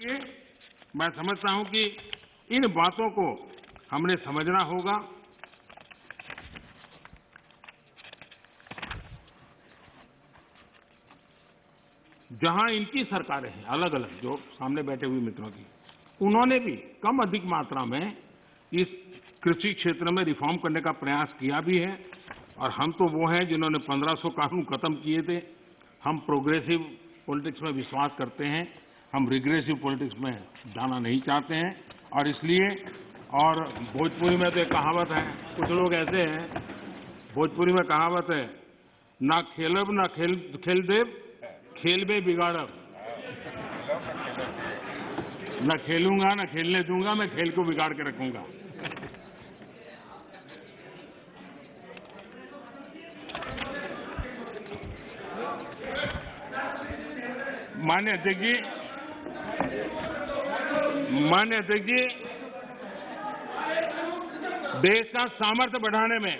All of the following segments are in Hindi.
ये मैं समझता हूं कि इन बातों को हमने समझना होगा। जहां इनकी सरकारें हैं अलग अलग, जो सामने बैठे हुए मित्रों की, उन्होंने भी कम अधिक मात्रा में इस कृषि क्षेत्र में रिफॉर्म करने का प्रयास किया भी है। और हम तो वो हैं जिन्होंने 1500 कानून खत्म किए थे। हम प्रोग्रेसिव पॉलिटिक्स में विश्वास करते हैं, हम रिग्रेसिव पॉलिटिक्स में जाना नहीं चाहते हैं। और इसलिए, और भोजपुरी में तो एक कहावत है, कुछ लोग ऐसे हैं, भोजपुरी में कहावत है, ना खेलब ना खेल देव, खेल में बिगाड़ब। न खेलूंगा न खेलने दूंगा, मैं खेल को बिगाड़ के रखूंगा। माननीय अध्यक्ष जी, देश का सामर्थ्य बढ़ाने में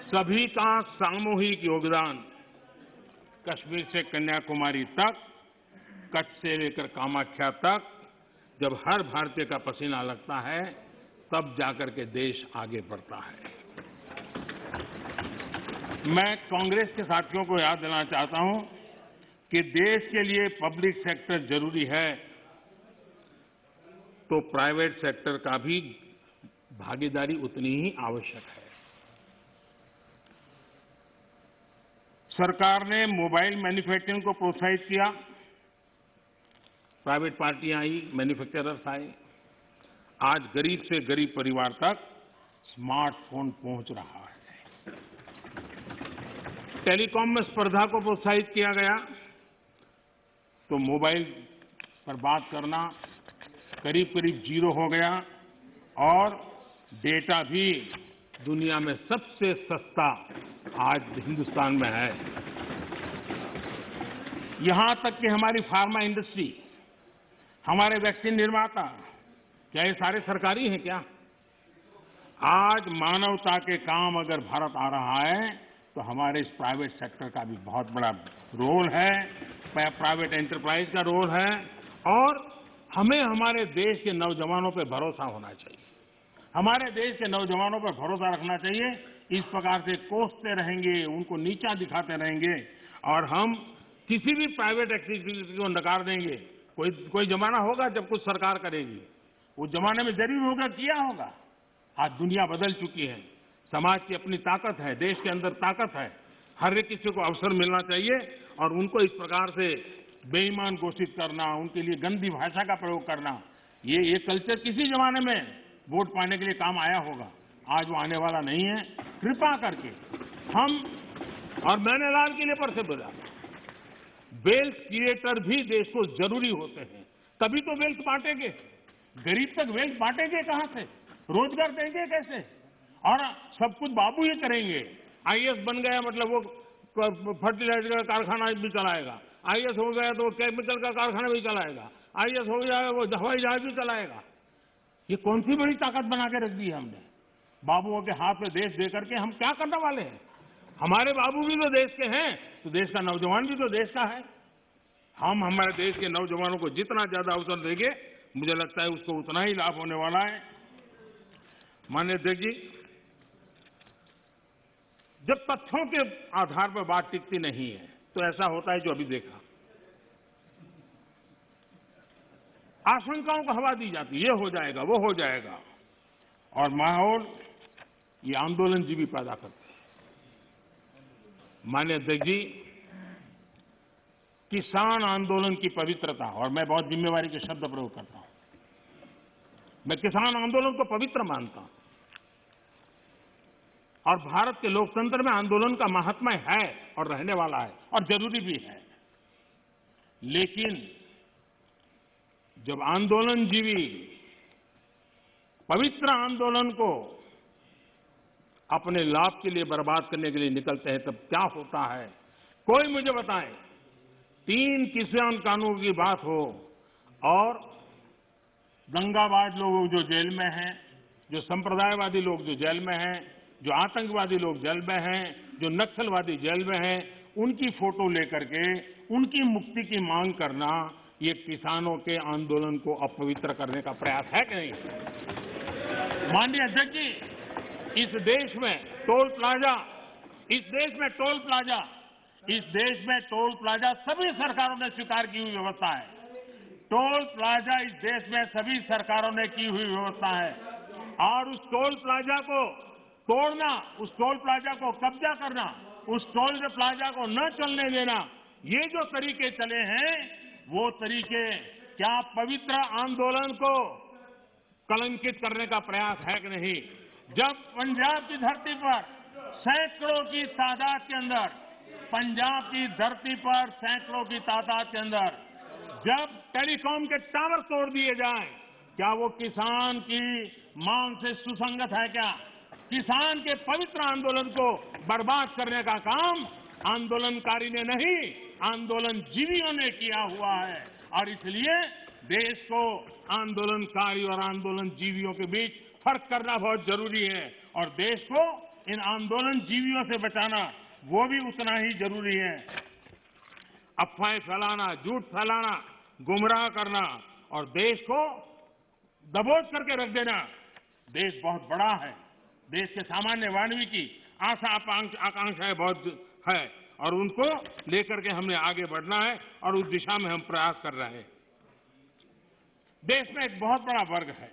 सभी का सामूहिक योगदान, कश्मीर से कन्याकुमारी तक, कच्छ से लेकर कामाख्या तक, जब हर भारतीय का पसीना लगता है तब जाकर के देश आगे बढ़ता है। मैं कांग्रेस के साथियों को याद दिलाना चाहता हूं कि देश के लिए पब्लिक सेक्टर जरूरी है, तो प्राइवेट सेक्टर का भी भागीदारी उतनी ही आवश्यक है। सरकार ने मोबाइल मैन्युफैक्चरिंग को प्रोत्साहित किया, प्राइवेट पार्टियां आई, मैन्युफैक्चरर्स आए। आज गरीब से गरीब परिवार तक स्मार्टफोन पहुंच रहा है। टेलीकॉम में स्पर्धा को प्रोत्साहित किया गया, तो मोबाइल पर बात करना करीब करीब जीरो हो गया और डेटा भी दुनिया में सबसे सस्ता आज हिंदुस्तान में है। यहां तक कि हमारी फार्मा इंडस्ट्री, हमारे वैक्सीन निर्माता, क्या ये सारे सरकारी हैं क्या? आज मानवता के काम अगर भारत आ रहा है तो हमारे इस प्राइवेट सेक्टर का भी बहुत बड़ा रोल है, प्राइवेट एंटरप्राइज का रोल है। और हमें हमारे देश के नौजवानों पर भरोसा होना चाहिए, हमारे देश के नौजवानों पर भरोसा रखना चाहिए। इस प्रकार से कोसते रहेंगे, उनको नीचा दिखाते रहेंगे और हम किसी भी प्राइवेट एक्टिविटी को नकार देंगे। कोई जमाना होगा जब कुछ सरकार करेगी, उस जमाने में जरूर होगा, किया होगा। आज दुनिया बदल चुकी है, समाज की अपनी ताकत है, देश के अंदर ताकत है। हर एक किसी को अवसर मिलना चाहिए और उनको इस प्रकार से बेईमान घोषित करना, उनके लिए गंदी भाषा का प्रयोग करना, ये कल्चर किसी जमाने में वोट पाने के लिए काम आया होगा, आज वो आने वाला नहीं है। कृपा करके हम, और मैंने लाल किले पर से बोला, वेल्थ क्रिएटर भी देश को जरूरी होते हैं, तभी तो वेल्थ बांटेंगे। गरीब तक वेल्थ बांटेंगे कहां से, रोजगार देंगे कैसे? और सब कुछ बाबू ही करेंगे। आईएएस बन गया मतलब वो फर्टिलाइजर का कारखाना भी चलाएगा, आईएएस हो गया तो वो केमिकल का कारखाना भी चलाएगा, आईएएस हो गया वो हवाई जहाज भी चलाएगा। ये कौन सी बड़ी ताकत बना के रख दी है हमने? बाबुओं के हाथ में देश देकर के हम क्या करने वाले हैं? हमारे बाबू भी तो देश के हैं, तो देश का नौजवान भी तो देश का है। हम हमारे देश के नौजवानों को जितना ज्यादा अवसर देंगे, मुझे लगता है उसको उतना ही लाभ होने वाला है। माननीय अध्यक्ष जी, जब तथ्यों के आधार पर बात टिकती नहीं है तो ऐसा होता है जो अभी देखा, आशंकाओं को हवा दी जाती है, ये हो जाएगा वो हो जाएगा, और माहौल ये आंदोलन जी भी पैदा करते हैं। माननीय अध्यक्ष जी, किसान आंदोलन की पवित्रता, और मैं बहुत जिम्मेवारी के शब्द प्रयोग करता हूं, मैं किसान आंदोलन को पवित्र मानता हूं और भारत के लोकतंत्र में आंदोलन का महात्म्य है और रहने वाला है और जरूरी भी है। लेकिन जब आंदोलनजीवी पवित्र आंदोलन को अपने लाभ के लिए बर्बाद करने के लिए निकलते हैं, तब क्या होता है? कोई मुझे बताए, 3 किसान कानून की बात हो और दंगाबाज लोग जो जेल में हैं, जो संप्रदायवादी लोग जो जेल में हैं, जो आतंकवादी लोग जेल में हैं, जो नक्सलवादी जेल में हैं, उनकी फोटो लेकर के उनकी मुक्ति की मांग करना, ये किसानों के आंदोलन को अपवित्र करने का प्रयास है कि नहीं? माननीय अध्यक्ष जी, इस देश में टोल प्लाजा सभी सरकारों ने स्वीकार की हुई व्यवस्था है। टोल प्लाजा इस देश में सभी सरकारों ने की हुई व्यवस्था है और उस टोल प्लाजा को तोड़ना, उस टोल प्लाजा को कब्जा करना, उस टोल प्लाजा को न चलने देना, ये जो तरीके चले हैं वो तरीके क्या पवित्र आंदोलन को कलंकित करने का प्रयास है कि नहीं? जब पंजाब की धरती पर सैकड़ों की तादाद के अंदर, पंजाब की धरती पर सैकड़ों की तादाद के अंदर जब टेलीकॉम के टावर तोड़ दिए जाएं, क्या वो किसान की मांग से सुसंगत है क्या? किसान के पवित्र आंदोलन को बर्बाद करने का काम आंदोलनकारी ने नहीं, आंदोलन जीवियों ने किया हुआ है और इसलिए देश को आंदोलनकारी और आंदोलन जीवियों के बीच फर्क करना बहुत जरूरी है और देश को इन आंदोलन जीवियों से बचाना वो भी उतना ही जरूरी है। अफवाहें फैलाना, झूठ फैलाना, गुमराह करना और देश को दबोच करके रख देना, देश बहुत बड़ा है, देश के सामान्य मानवी की आशा आकांक्षाएं बहुत है और उनको लेकर के हमने आगे बढ़ना है और उस दिशा में हम प्रयास कर रहे हैं। देश में एक बहुत बड़ा वर्ग है